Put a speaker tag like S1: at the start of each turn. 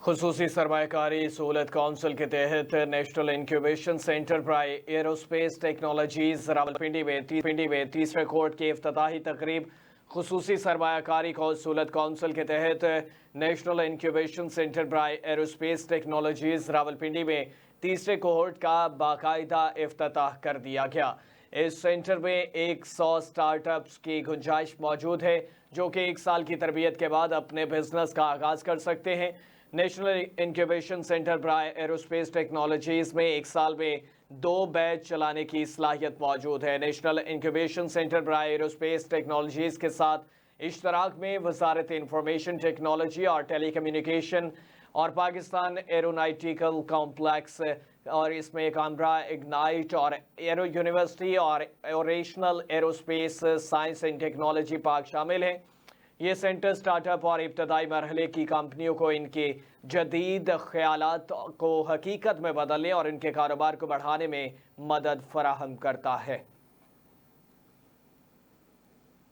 S1: खुसूसी सरमायाकारी सहूलत काउंसिल के तहत national incubation centre by aerospace technologies Rawalpindi में तीसरे कोर्ट की इफ्तिताही तकरीब। खुसूसी सरमायाकारी सहूलत काउंसिल के तहत national incubation centre by aerospace technologies Rawalpindi में तीसरे कोर्ट का बाकायदा इफ्तिताह कर दिया गया। इस सेंटर में 100 स्टार्टअप्स की गुंजाइश मौजूद है जो कि 1 साल की तरबियत के बाद अपने बिजनेस का आगाज कर सकते हैं। National incubation centre by aerospace technologies में 1 साल में 2 बैच चलाने की सलाहियत मौजूद है। National incubation centre by aerospace technologies के साथ इश्तराक में वजारत इंफॉर्मेशन टेक्नोलॉजी और टेलीकम्युनिकेशन और पाकिस्तान एरोनॉटिकल कॉम्प्लेक्स और इसमें कामरा इग्नाइट और एरो यूनिवर्सिटी और national aerospace science and technology park शामिल हैं। ये सेंटर स्टार्टअप और इब्तदाई मरहले की कंपनियों को इनके जदीद ख्यालात को हकीकत में बदलने और इनके कारोबार को बढ़ाने में मदद फराहम करता है।